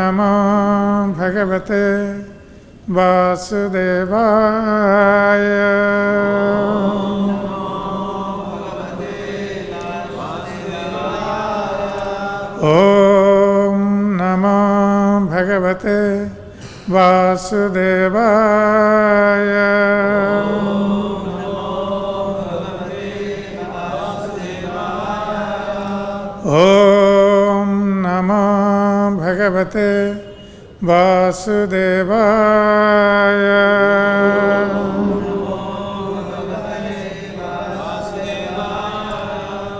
नमो भगवते वासुदेवाय। ॐ नमो भगवते वासुदेवाय। ॐ नमो भगवते वासुदेवाय।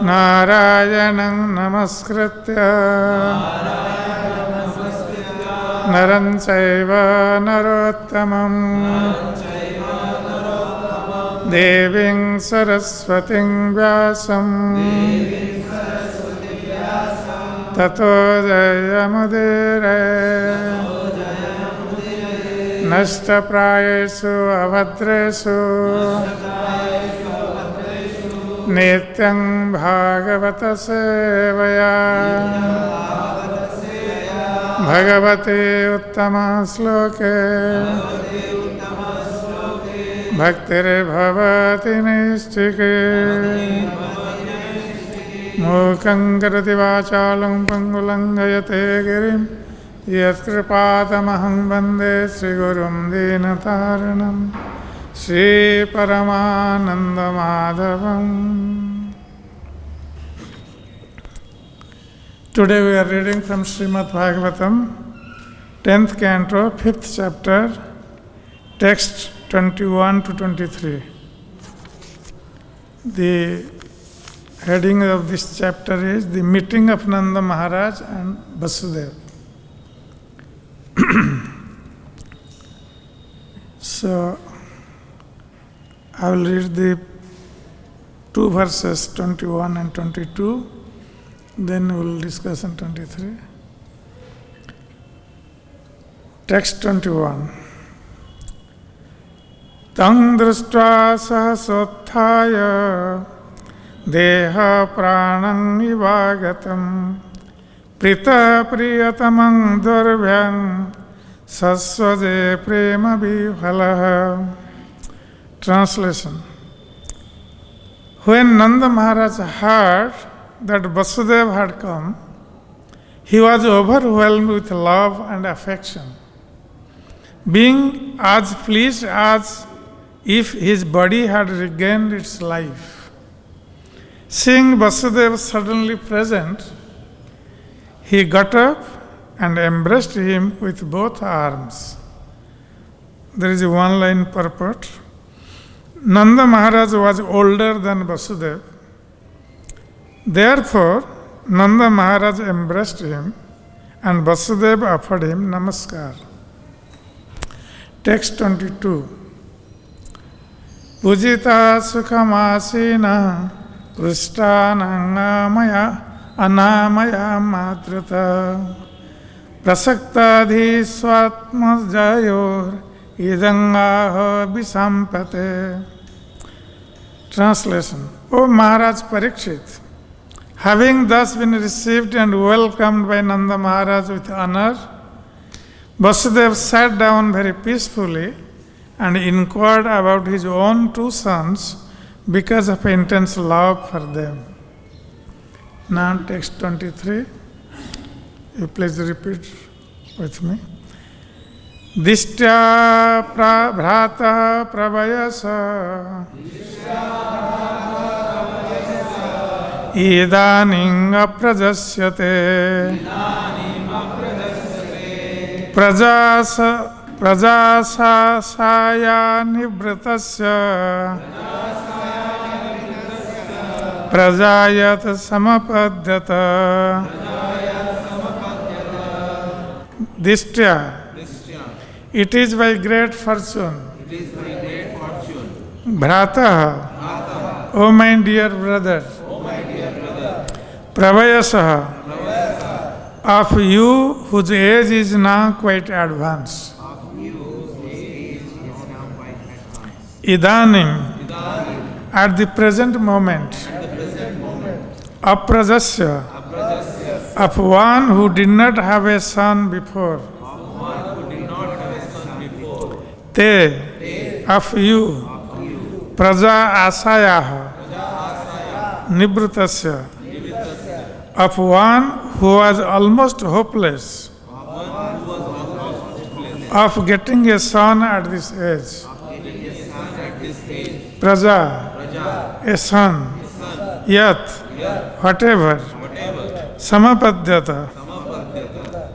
नारायणं नमस्कृत्य नरं चैव नरोत्तमं देवीं सरस्वतीं व्यासं ततो जयमुदीरये। नष्टप्रायेषु अभद्रेषु नित्यं भागवत सेवया भगवते उत्तम श्लोके भक्तिर्भवति नैष्ठिके। मूकं करोति वाचालं पङ्गुलं लङ्घयते गिरिं यत्कृपातमहं वन्दे श्रीगुरुं दीनतारिणं श्रीपरमानन्दमाधवम्। Today we are reading from Srimad Bhagavatam, 10th canto, 5th chapter, text 21 to 23. The heading of this chapter is The Meeting of Nanda Maharaj and Vasudeva. So, I will read the two verses 21 and 22, then we will discuss on 23. Text 21. Tang drushtva sahasothaya deha pranam ivagatam prita priyatamang durvyang sasvaje prema vifalaha. Translation. When Nanda Maharaj heard that Vasudeva had come, he was overwhelmed with love and affection, being as pleased as if his body had regained its life. Seeing Vasudeva suddenly present, he got up and embraced him with both arms. There is a one-line purport. Nanda Maharaj was older than Vasudeva. Therefore, Nanda Maharaj embraced him and Vasudeva offered him namaskar. Text 22. Pujita sukhamasina krishtanangamaya anamaya madruta prasaktadhi swatmajayor idangaha visampate. Translation. O Maharaj Parikshit, having thus been received and welcomed by Nanda Maharaj with honor, Vasudeva sat down very peacefully and inquired about his own two sons because of intense love for them. Now text 23. You please repeat with me. Dishtya bhrata pravayasa idaning aprajasyate prajasasaya nivritasya prajayat samapadyata. Dishtya, it is by great fortune. Bhrata, O my dear brother. Pravayasaha, of you whose age is now quite advanced. Idanim, at the present moment. Aprajasya, of one who did not have a son before. Te, of you, praja asayah, nibrutasya, of one who was almost hopeless of getting a son at this age. Praja, a son, yat, whatever, samapadyata,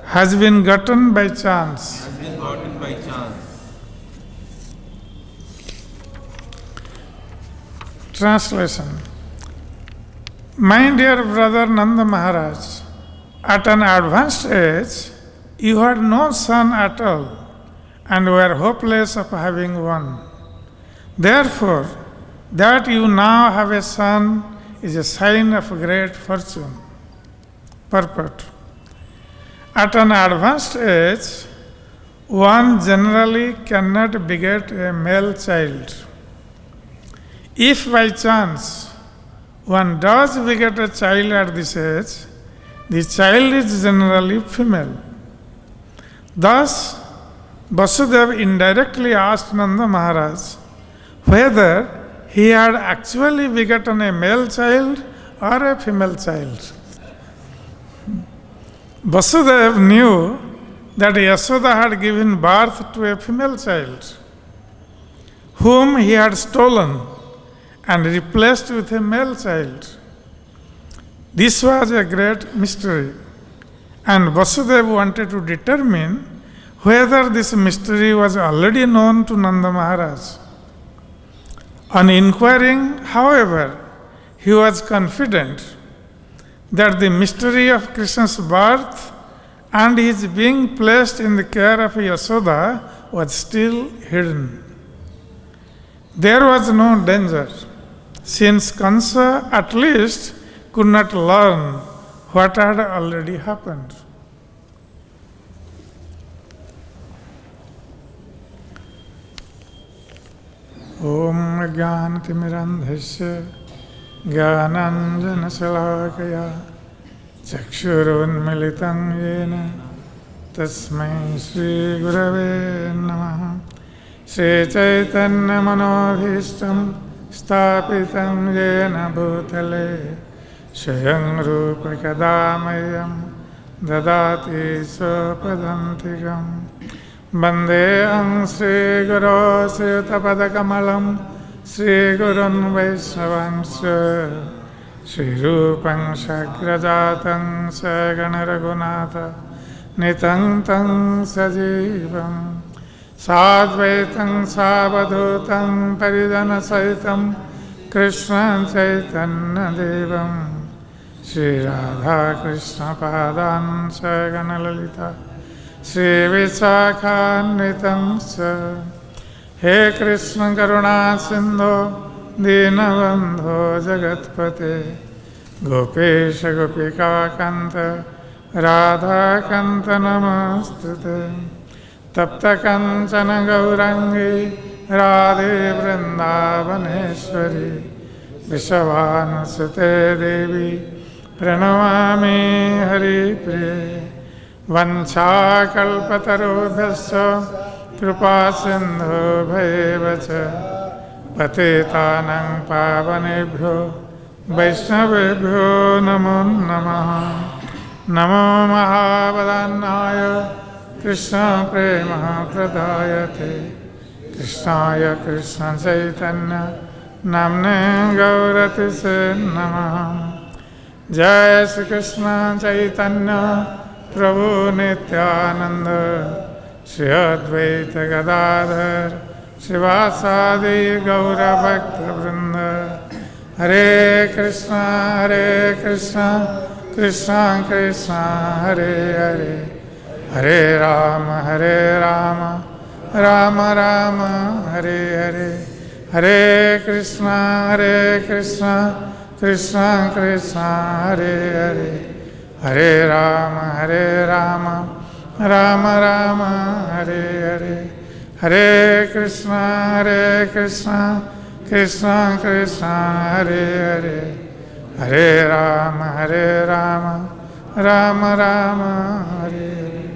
has been gotten by chance. Translation. My dear brother Nanda Maharaj, at an advanced age, you had no son at all and were hopeless of having one. Therefore, that you now have a son is a sign of great fortune. Purport. At an advanced age, one generally cannot beget a male child. If by chance one does beget a child at this age, the child is generally female. Thus, Vasudeva indirectly asked Nanda Maharaj whether he had actually begotten a male child or a female child. Vasudeva knew that Yashoda had given birth to a female child, whom he had stolen and replaced with a male child. This was a great mystery, and Vasudeva wanted to determine whether this mystery was already known to Nanda Maharaj. On inquiring, however, he was confident that the mystery of Krishna's birth and his being placed in the care of Yashoda was still hidden. There was no danger, since Kansa at least could not learn what had already happened. Om Jnanatimirandhasya Jnananjanasalakaya Chakshurunmilitam Yena Tasmai Shri Gurave Namaha Shri Chaitanya Manobhishtam Stapitam Yena Bhutale Swayam Rupa Kadamayam Dadati Swapadantikam Bandeham Sri Guru Sritapadakamalam Sri Gurun Vaishnavansya Sri Rupam Shagrajatam Sagana Raghunatha Nitang Tang Sajivam Sadvaitam Savadhutam Paridana Saitam Krishna Chaitanya Devam Sri Radha Krishna Padan Sagana Lalita Sri Visakhanvitam Sa He Krishna Karuna Sindhu Dinabandho Jagatpate Gopesha Gopika Kanta Radha Kanta Namastute Tapta Kanchana Gaurangi Radhe Vrindavaneshwari Vishavanasute Devi Pranamami Hari Priye Vanchakalpatarubhyasya Kripa Sindhu Bhaivacha Patitanang Pavanebhyo Vaishnavebhyo Namo Namaha Namo Mahavadannaya Krishna Prema Pradayate Krishnaya Krishna Chaitanya Namne Gaurati Se Namaha Jai Shri Krishna Chaitanya Prabhu Nityananda Shri Advaita Gadadhar Srivasadi Gaura Bhakta Vrinda Hare Krishna Krishna Krishna Hare Hare Hare Rama Rama Rama Hare Hare Hare Krishna Krishna Krishna Hare Hare Hare Rama Rama Rama Hare Hare Hare Krishna Krishna Krishna Hare Hare Hare Rama Rama Rama Hare Hare.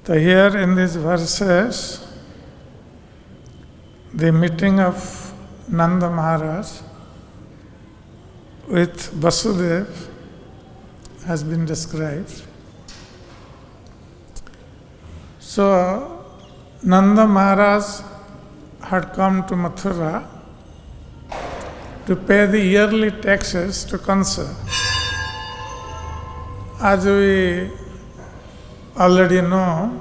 So here in these verses, the meeting of Nanda Maharaj with Vasudeva has been described. So Nanda Maharaj had come to Mathura to pay the yearly taxes to Kansa. As we already know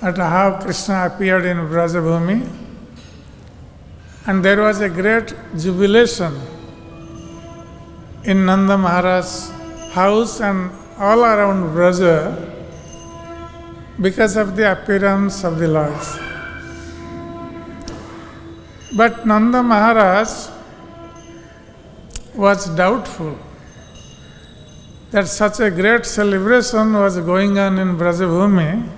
at how Krishna appeared in Brajabhumi, and there was a great jubilation in Nanda Maharaj's house and all around Braja because of the appearance of the Lord. But Nanda Maharaj was doubtful that such a great celebration was going on in Brajabhumi,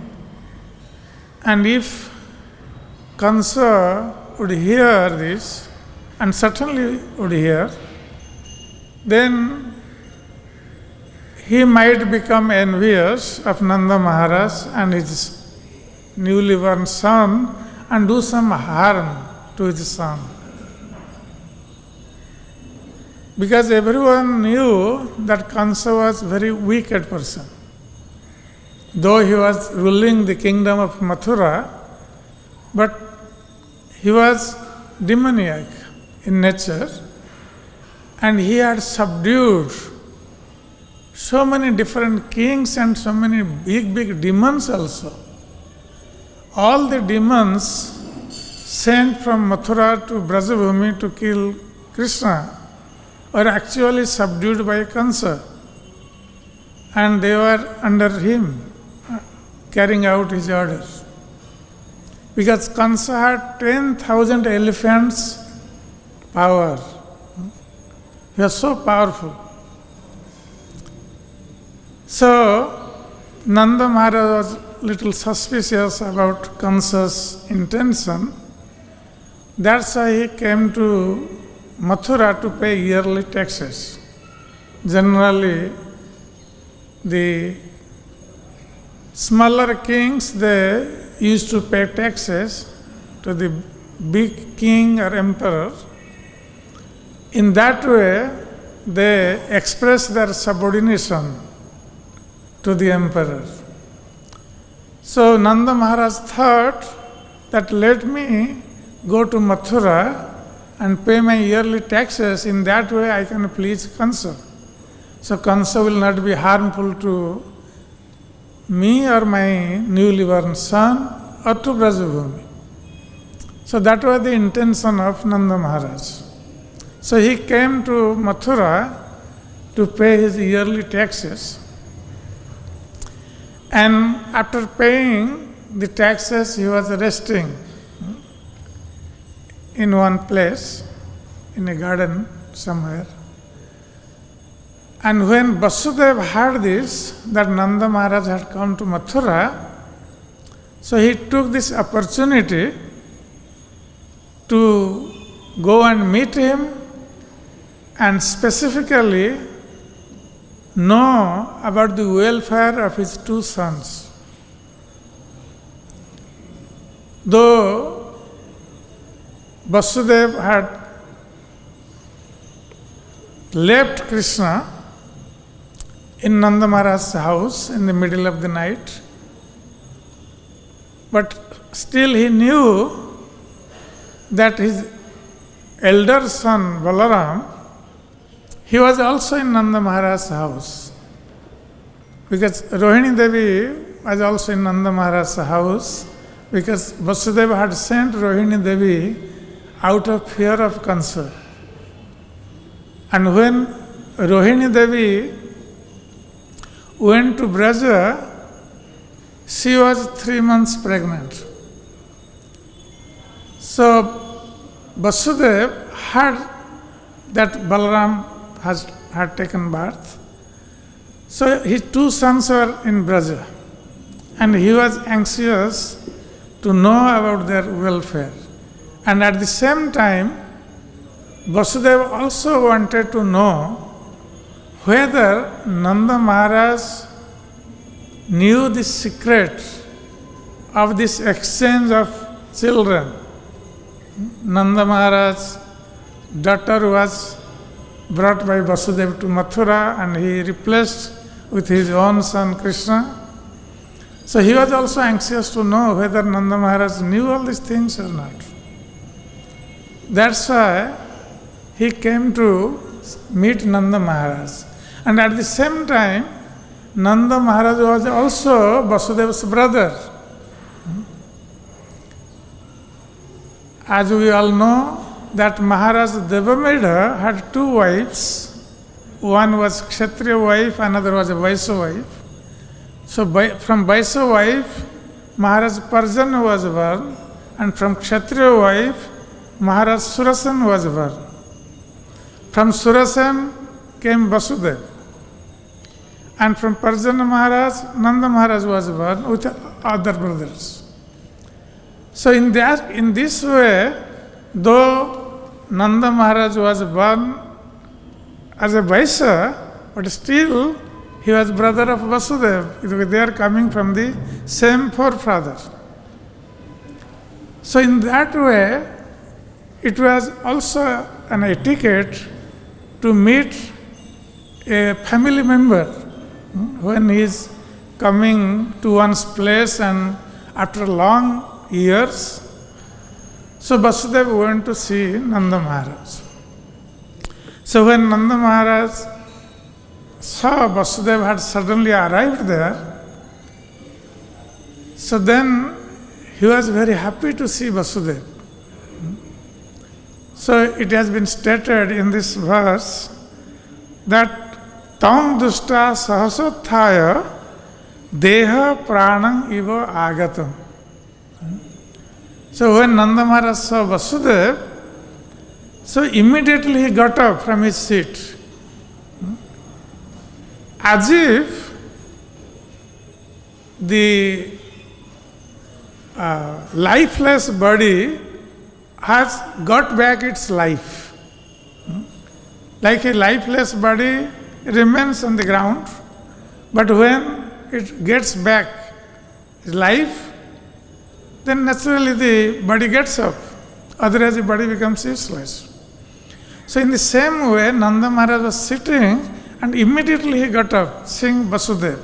and if Kansa would hear this, and certainly would hear, then he might become envious of Nanda Maharaj and his newly born son and do some harm to his son. Because everyone knew that Kansa was a very wicked person. Though he was ruling the kingdom of Mathura, but he was demoniac in nature, and he had subdued so many different kings and so many big demons also. All the demons sent from Mathura to Brajabhumi to kill Krishna were actually subdued by Kansa, and they were under him, carrying out his orders. Because Kansa had 10,000 elephants power. He was so powerful. So Nanda Maharaj was little suspicious about Kansa's intention. That's why he came to Mathura to pay yearly taxes. Generally, the smaller kings, they used to pay taxes to the big king or emperor. In that way, they express their subordination to the emperor. So Nanda Maharaj thought that let me go to Mathura and pay my yearly taxes. In that way I can please Kansa. So Kansa will not be harmful to me or my newly born son or to Brajabhumi. So that was the intention of Nanda Maharaj. So he came to Mathura to pay his yearly taxes. And after paying the taxes, he was resting in one place, in a garden somewhere. And when Vasudeva heard this, that Nanda Maharaj had come to Mathura, so he took this opportunity to go and meet him and specifically know about the welfare of his two sons. Though Vasudeva had left Krishna in Nanda Maharaj's house in the middle of the night, but still he knew that his elder son Balaram, he was also in Nanda Maharaj's house. Because Rohini Devi was also in Nanda Maharaj's house, because Vasudeva had sent Rohini Devi out of fear of Kansa. And when Rohini Devi went to Braja, she was 3 months pregnant. So Vasudev heard that Balaram had taken birth. So his two sons were in Braja, and he was anxious to know about their welfare. And at the same time, Vasudeva also wanted to know whether Nanda Maharaj knew the secret of this exchange of children. Nanda Maharaj's daughter was brought by Vasudeva to Mathura and he replaced with his own son Krishna. So he was also anxious to know whether Nanda Maharaj knew all these things or not. That's why he came to meet Nanda Maharaj. And at the same time, Nanda Maharaj was also Vasudeva's brother. As we all know, that Maharaj Devamedha had two wives. One was Kshatriya wife, another was a Vaishya wife. So from Vaishya wife, Maharaj Parjan was born, and from Kshatriya wife, Maharaj Surasen was born. From Surasen came Vasudeva. And from Parjan Maharaj, Nanda Maharaj was born with other brothers. So in this way, though Nanda Maharaj was born as a Vaishya, but still he was brother of Vasudeva. They are coming from the same forefather. So in that way, it was also an etiquette to meet a family member when he is coming to one's place and after long years. So Vasudeva went to see Nanda Maharaj. So when Nanda Maharaj saw Vasudeva had suddenly arrived there, so then he was very happy to see Vasudeva. So it has been stated in this verse that Tam dushta sahasothaya deha pranam iva agatam. So when Nanda Maharaj saw Vasudeva, so immediately he got up from his seat, as if the lifeless body has got back its life. Like a lifeless body remains on the ground, but when it gets back its life, then naturally the body gets up, otherwise the body becomes useless. So in the same way, Nanda Maharaj was sitting and immediately he got up, seeing Vasudeva.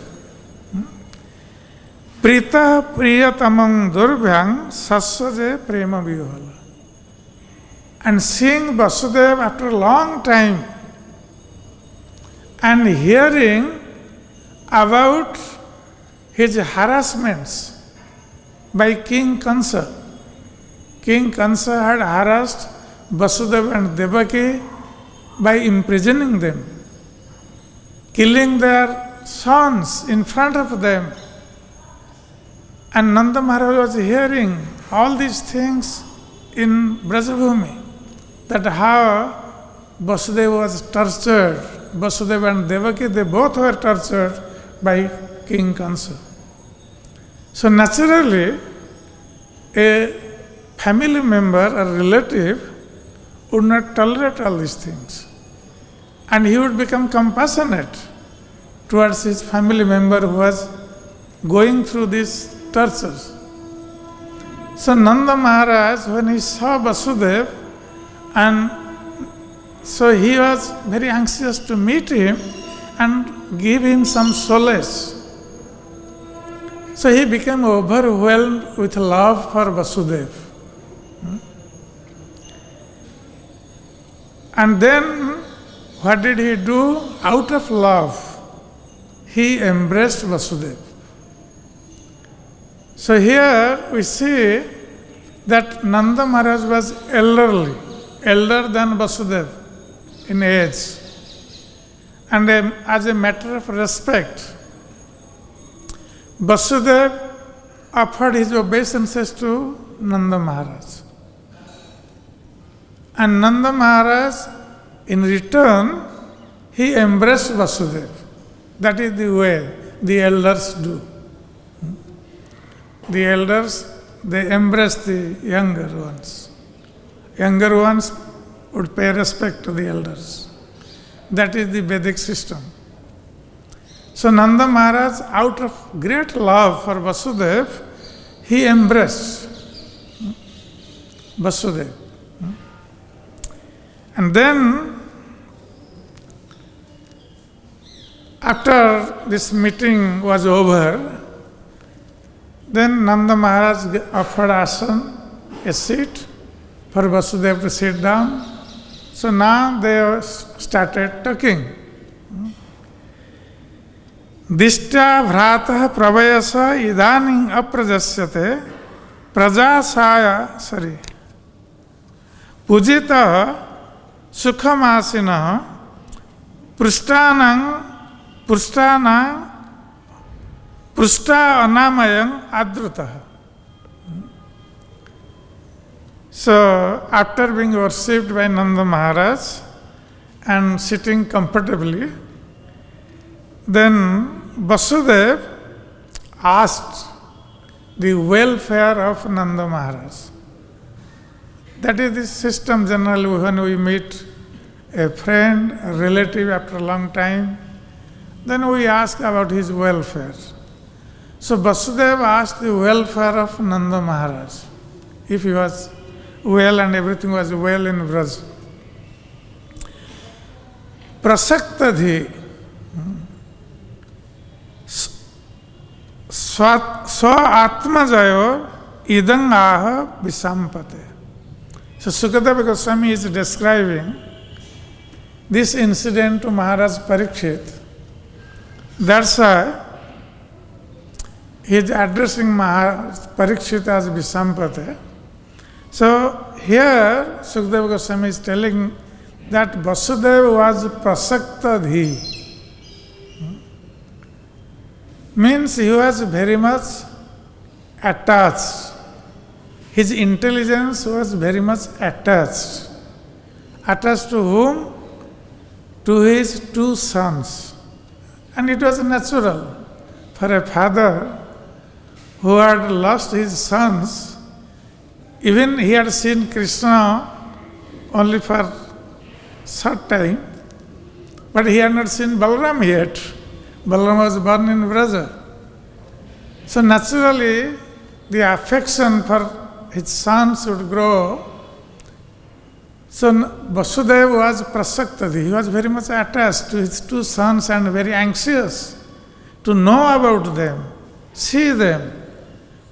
Prita priyatamang durbhyang sasvaje prema viyohala. And seeing Vasudeva after a long time and hearing about his harassments by King Kansa. King Kansa had harassed Vasudeva and Devaki by imprisoning them, killing their sons in front of them. And Nanda Maharaj was hearing all these things in Brajabhumi, that how Vasudeva was tortured. Vasudeva and Devaki, they both were tortured by King Kansa. So naturally, a family member or relative would not tolerate all these things. And he would become compassionate towards his family member who was going through these tortures. So Nanda Maharaj, when he saw Vasudeva, and so he was very anxious to meet him and give him some solace. So he became overwhelmed with love for Vasudeva. And then what did he do? Out of love, he embraced Vasudeva. So here we see that Nanda Maharaj was elderly, elder than Vasudeva in age. And as a matter of respect, Vasudeva offered his obeisances to Nanda Maharaj. And Nanda Maharaj, in return, he embraced Vasudeva. That is the way the elders do. The elders, they embrace the younger ones. Younger ones would pay respect to the elders. That is the Vedic system. So Nanda Maharaj, out of great love for Vasudeva, he embraced Vasudeva. And then, after this meeting was over, then Nanda Maharaj offered asana, a seat, for Vasudeva to sit down. So now they started talking. Dishta vratah pravayasa idaning aprajasyate prajasaya pujitah sukhamasina prushta anamayang adrutah. So, after being worshipped by Nanda Maharaj and sitting comfortably, then Vasudeva asked the welfare of Nanda Maharaj. That is the system generally when we meet a friend, a relative after a long time, then we ask about his welfare. So Vasudeva asked the welfare of Nanda Maharaj, if he was well and everything was well in Vraj. Prasaktadhi swa atmajayo idang aha visampate. So Sukadeva Goswami is describing this incident to Maharaj Parikshit. That's why he is addressing Maharaj Parikshit as Visampate. So here Sukadeva Goswami is telling that Vasudeva was prasaktadhi. Means he was very much attached. His intelligence was very much attached. Attached to whom? To his two sons. And it was natural for a father who had lost his sons. Even he had seen Krishna only for short time, but he had not seen Balaram yet. Balaram was born in Vraja. So naturally, the affection for his sons would grow. So Vasudeva was prasaktadhi. He was very much attached to his two sons and very anxious to know about them, see them.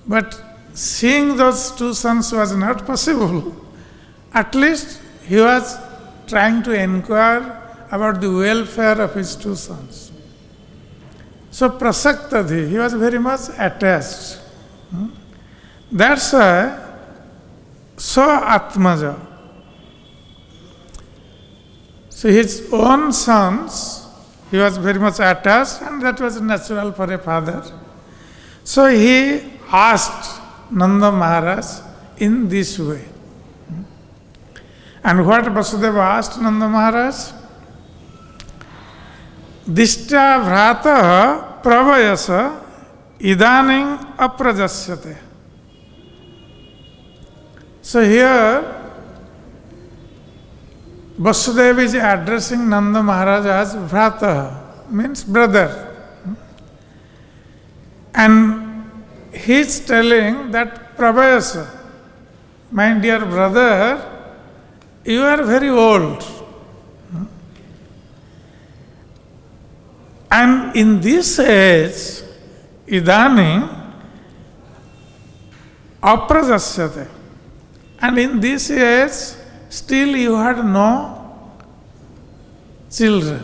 But seeing those two sons was not possible. At least he was trying to inquire about the welfare of his two sons. So prasaktadhi, he was very much attached. That's why so atmaja. So his own sons, he was very much attached, and that was natural for a father. So he asked Nanda Maharaj in this way. And what Vasudeva asked Nanda Maharaj? Dishta vrata pravayasa idaning aprajasyate. So here Vasudeva is addressing Nanda Maharaj as vrata, means brother. And he is telling that pravayasa, my dear brother, you are very old. And in this age, idani aprajasyate. And in this age, still you had no children.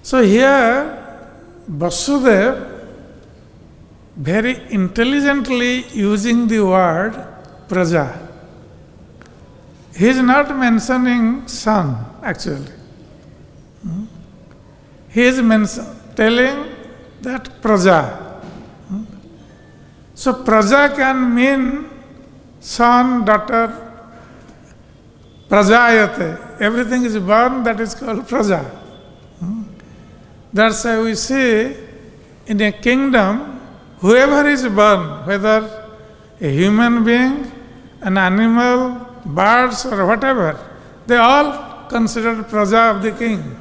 So here, Vasudeva very intelligently using the word praja. He is not mentioning son, actually. He is telling that praja. So praja can mean son, daughter, Prajayate. Everything is born, that is called praja. That's why we see in a kingdom, whoever is born, whether a human being, an animal, birds or whatever, they all considered praja of the king.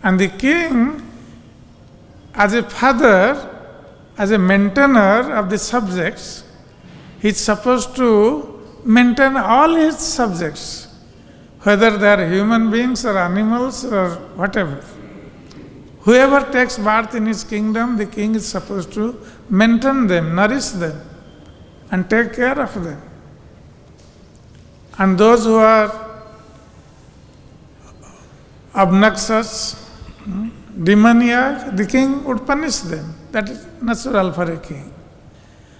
And the king, as a father, as a maintainer of the subjects, he is supposed to maintain all his subjects, whether they are human beings or animals or whatever. Whoever takes birth in his kingdom, the king is supposed to maintain them, nourish them, and take care of them. And those who are obnoxious, demoniac, the king would punish them. That is natural for a king.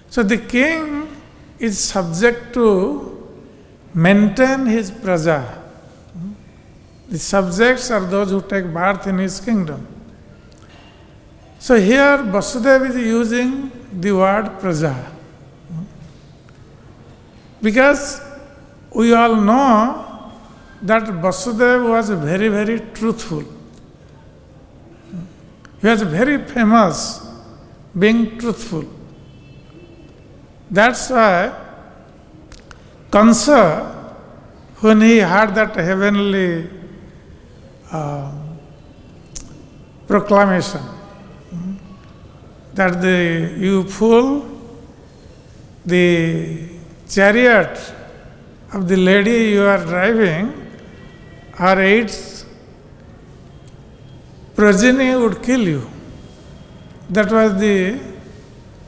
So the king is subject to maintain his praja. The subjects are those who take birth in his kingdom. So here Vasudeva is using the word praja. Because we all know that Vasudeva was very, very truthful. He was very famous being truthful. That's why Kansa, when he heard that heavenly proclamation, that you fool, the chariot of the lady you are driving, her its progeny would kill you. That was the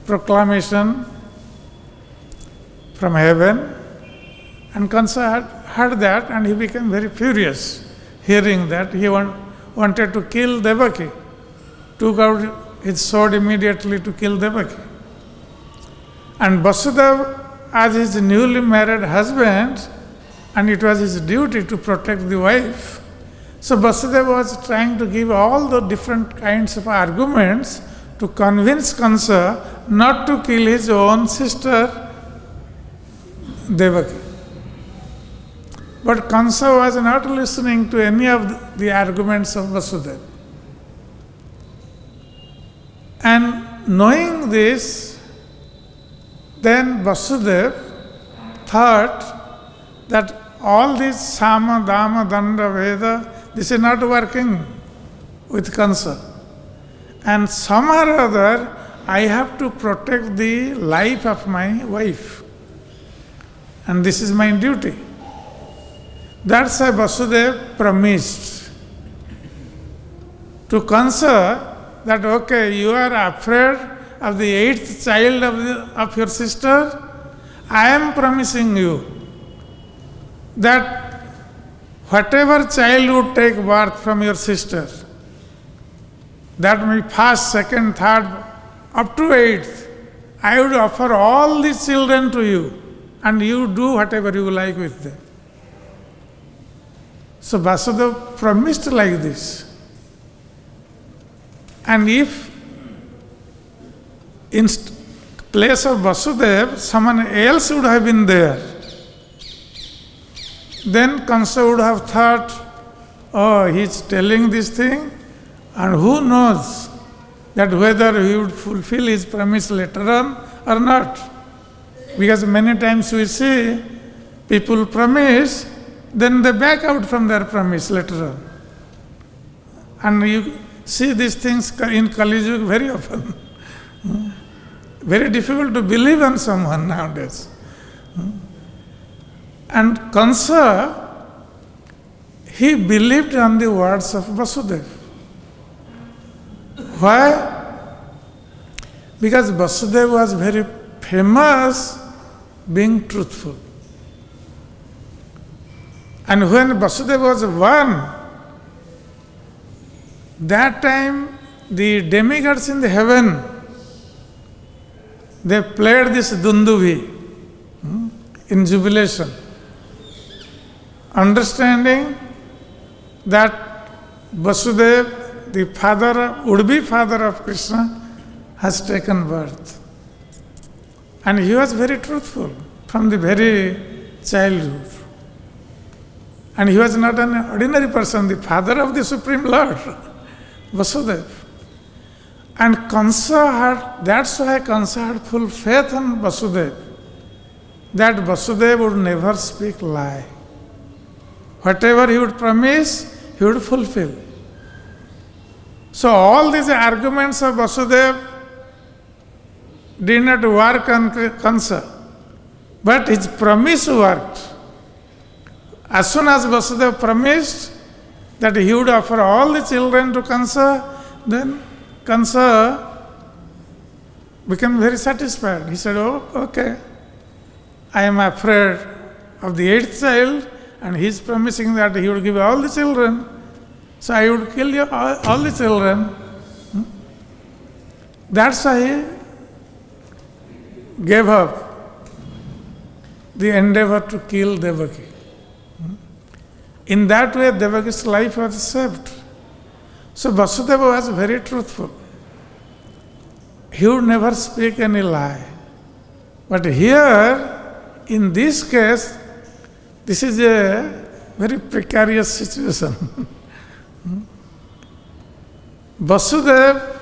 proclamation from heaven. And Kansa had heard that and he became very furious hearing that. He wanted to kill Devaki, took out his sword immediately to kill Devaki. And Vasudeva, as his newly married husband, and it was his duty to protect the wife, so Vasudeva was trying to give all the different kinds of arguments to convince Kansa not to kill his own sister Devaki. But Kansa was not listening to any of the arguments of Vasudeva. And knowing this, then Vasudeva thought that all this Sama, Dama, Danda, Veda, this is not working with Kansa. And somehow or other, I have to protect the life of my wife. And this is my duty. That's why Vasudeva promised to Kansa that, okay, you are afraid of the 8th child of your sister. I am promising you that whatever child would take birth from your sister, that may first, second, third, up to 8th, I would offer all these children to you, and you do whatever you like with them. So Vasudeva promised like this. And if in place of Vasudeva, someone else would have been there, then Kansa would have thought, oh, he's telling this thing, and who knows that whether he would fulfill his promise later on or not. Because many times we see people promise, then they back out from their promise later on. And you see these things in Kali Yuga very often. Very difficult to believe on someone nowadays. And Kansa, he believed on the words of Vasudeva. Why? Because Vasudeva was very famous being truthful. And when Vasudeva was born, that time the demigods in the heaven, they played this Dundubi in jubilation, understanding that Vasudeva, the father, would-be father of Krishna, has taken birth. And he was very truthful from the very childhood. And he was not an ordinary person, the father of the Supreme Lord, Vasudeva. And that's why Kansa had full faith in Vasudeva, that Vasudeva would never speak lie. Whatever he would promise, he would fulfill. So all these arguments of Vasudeva did not work on Kansa, but his promise worked. As soon as Vasudeva promised that he would offer all the children to Kansa, then Kansa became very satisfied. He said, "Oh, okay, I am afraid of the 8th child, and he is promising that he would give all the children, so I would kill you, all the children." That's why he gave up the endeavor to kill Devaki. In that way, Devaki's life was saved. So Vasudeva was very truthful. He would never speak any lie. But here, in this case, this is a very precarious situation. Vasudeva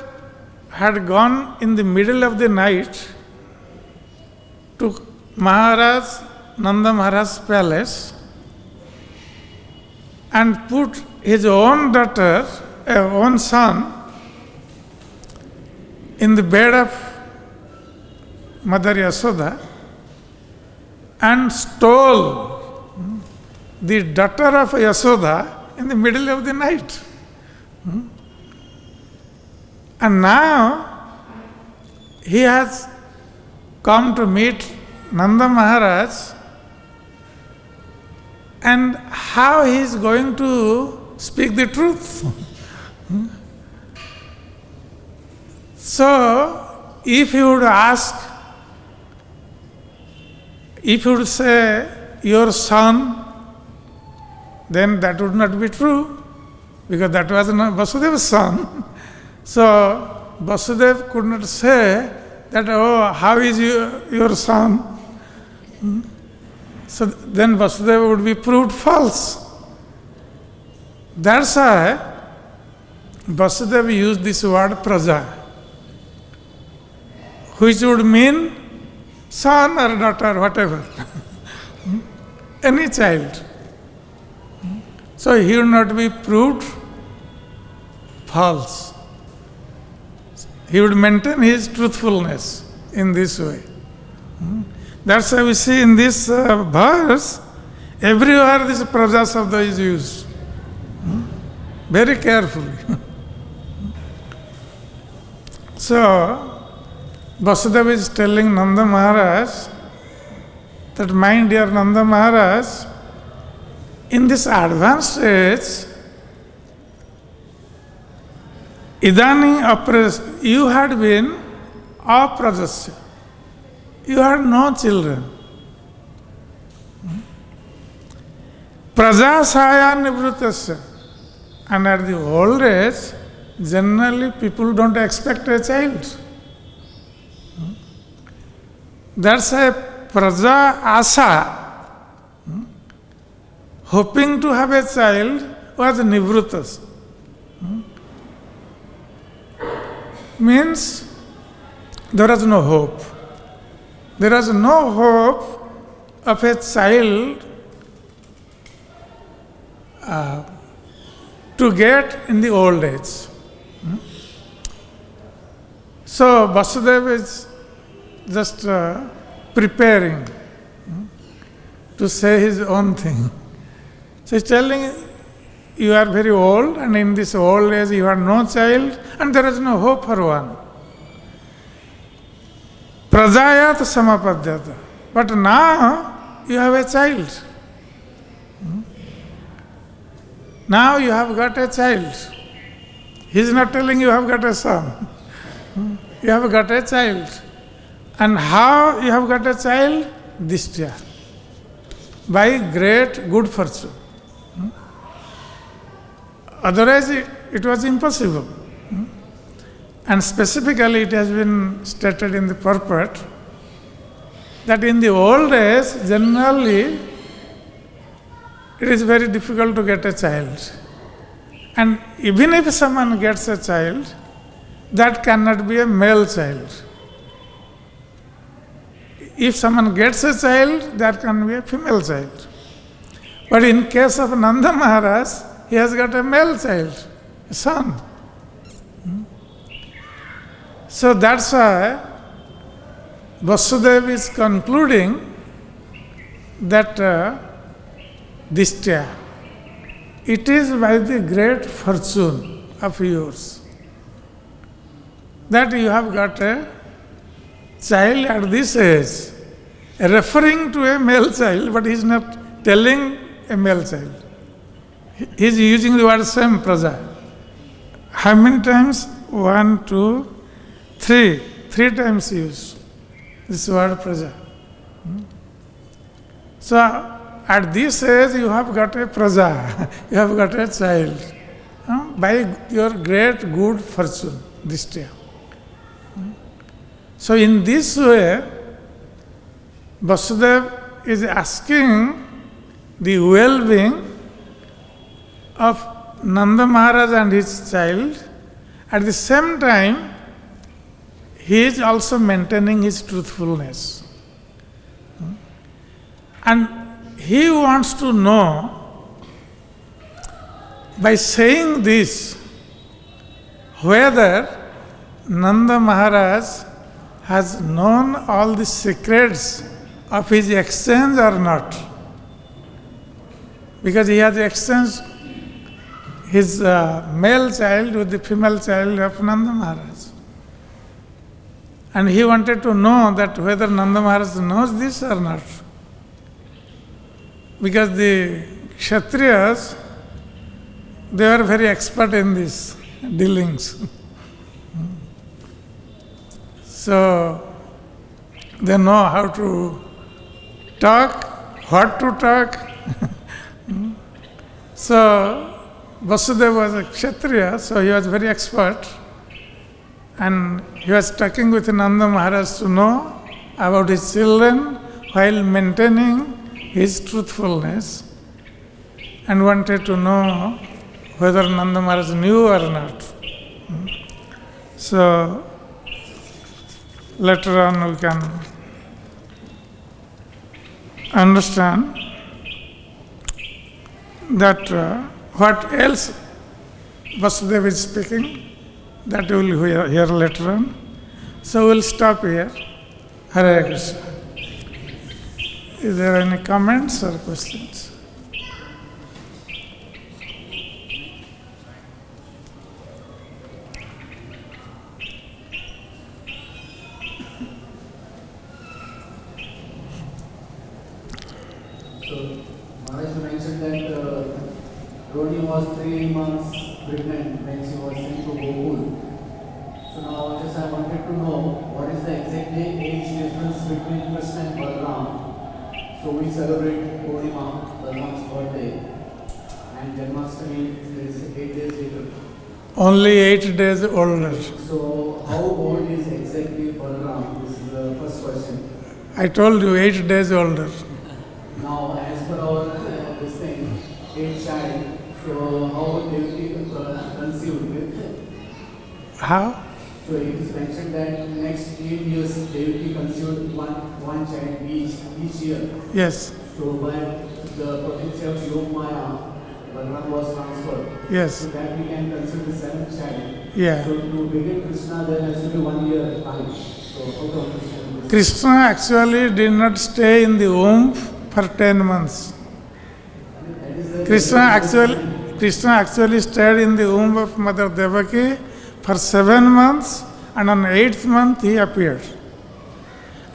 had gone in the middle of the night to Nanda Maharaj's palace and put his own daughter, own son, in the bed of Mother Yasoda and stole the daughter of Yasoda in the middle of the night. And now he has come to meet Nanda Maharaj, and how he is going to speak the truth. So, if you would ask, if you would say, your son, then that would not be true, because that was not Vasudeva's son. So, Vasudeva could not say that, oh, how is your son? So then Vasudeva would be proved false. That's why Vasudeva used this word praja, which would mean son or daughter, whatever. Any child. So he would not be proved false. He would maintain his truthfulness in this way. That's why we see in this verse, everywhere this praja sabda is used. Very carefully. So, Vasudeva is telling Nanda Maharaj that, my dear Nanda Maharaj, in this advanced stage, Idani you had been aprajasya. You had no children. Prajasaya nivrutasya. And at the old age, generally people don't expect a child. That's a praja asa. Hoping to have a child was nivrutas. Means there was no hope. There was no hope of a child to get in the old age. So Vasudeva is just preparing to say his own thing. So he's telling, you are very old, and in this old age you have no child, and there is no hope for one. Prajayat samapadyata. But now you have a child. Now you have got a child. He is not telling you have got a son. You have got a child. And how you have got a child? Dishtya. By great good fortune. Otherwise it was impossible. And specifically it has been stated in the purport that in the old days, generally, it is very difficult to get a child. And even if someone gets a child, that cannot be a male child. If someone gets a child, that can be a female child. But in case of Nanda Maharaj, he has got a male child, a son. So that's why Vasudeva is concluding that Dishtya, it is by the great fortune of yours that you have got a child at this age, referring to a male child, but he is not telling a male child. He is using the word same praja. How many times? 1, 2, 3. 3 times used this word praja. So at this age you have got a praja, you have got a child by your great good fortune, Dishtya. So in this way, Vasudeva is asking the well-being of Nanda Maharaj and his child. At the same time, he is also maintaining his truthfulness. And he wants to know, by saying this, whether Nanda Maharaj has known all the secrets of his exchange or not. Because he has exchanged his male child with the female child of Nanda Maharaj. And he wanted to know that whether Nanda Maharaj knows this or not. Because the Kshatriyas, they were very expert in these dealings. So they know how to talk, what to talk. So Vasudeva was a Kshatriya, so he was very expert. And he was talking with Nanda Maharaj to know about his children while maintaining his truthfulness, and wanted to know whether Nanda Maharaj knew or not. So later on we can understand that what else Vasudeva is speaking, that we will hear later on. So we'll stop here. Hare Krishna. Is there any comments or questions? So, Maharaj, you mentioned that Rohini was 3 months pregnant when she was sent to Gokul. So now just I wanted to know what is the exact age difference between Krishna and Balaram. So we celebrate Purnima, Balaram's birthday, and Janmashtami is 8 days later. Only 8 days older. So how old is exactly Balaram? This is the first question. I told you 8 days older. Now as per our this thing, 8 child, so how Devaki conceived with? How? So it is mentioned that next 8 years Devaki conceived one child each year. Yes. So by the potency of Yog Maya, Balaram was transferred. Yes. So that we can consider the 7th child. Yeah. So to begin Krishna there has to be 1 year time. So how to understand this? Krishna actually did not stay in the womb for 10 months. Krishna actually stayed in the womb of Mother Devaki for 7 months, and on 8th month he appeared.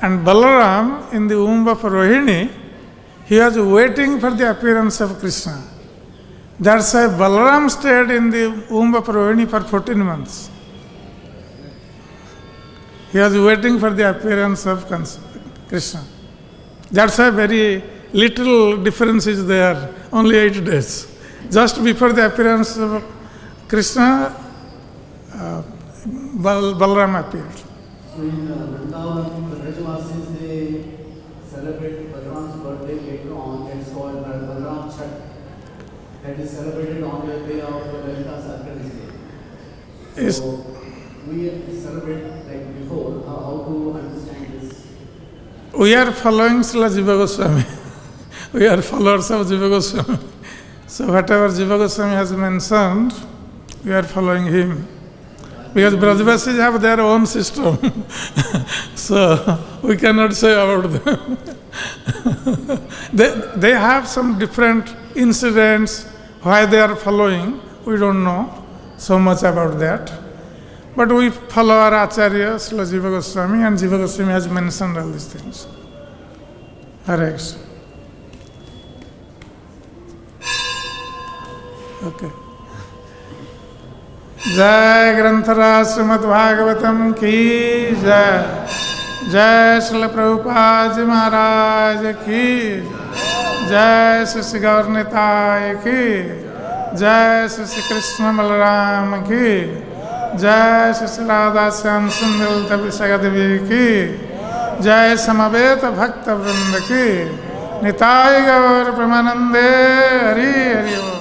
And Balaram in the womb of Rohini, he was waiting for the appearance of Krishna. That's why Balaram stayed in the womb of Rohini for 14 months. He was waiting for the appearance of Krishna. That's why very little difference is there, only 8 days. Just before the appearance of Krishna, Balaram appeared. So in Vrindavan, the Brajavasis, they celebrate Balaram's birthday later on. It's called Balaram Chat. that is celebrated on the day of Lalita Sankranti Day. Is So we celebrate like before. How to understand this? we are following Srila Jiva Goswami. We are followers of Jiva Goswami. So whatever Jiva Goswami has mentioned, we are following him. Because Brajavasis have their own system. So we cannot say about them. They have some different incidents, why they are following. We don't know so much about that. But we follow our Acharya, Srila Jiva Goswami, and Jiva Goswami has mentioned all these things. Hare Krishna. Okay. जय ग्रंथराज श्रीमद् भागवतम की जय। जय श्रील प्रभुपाद जी महाराज की जय। श्री श्री गौर निताय की जय। श्री श्री कृष्ण बलराम की जय। श्री श्री राधा श्याम सुंदर विषयदेवी की जय। समवेत भक्त वृंद की निताय गौर प्रेमानंदे हरि हरि।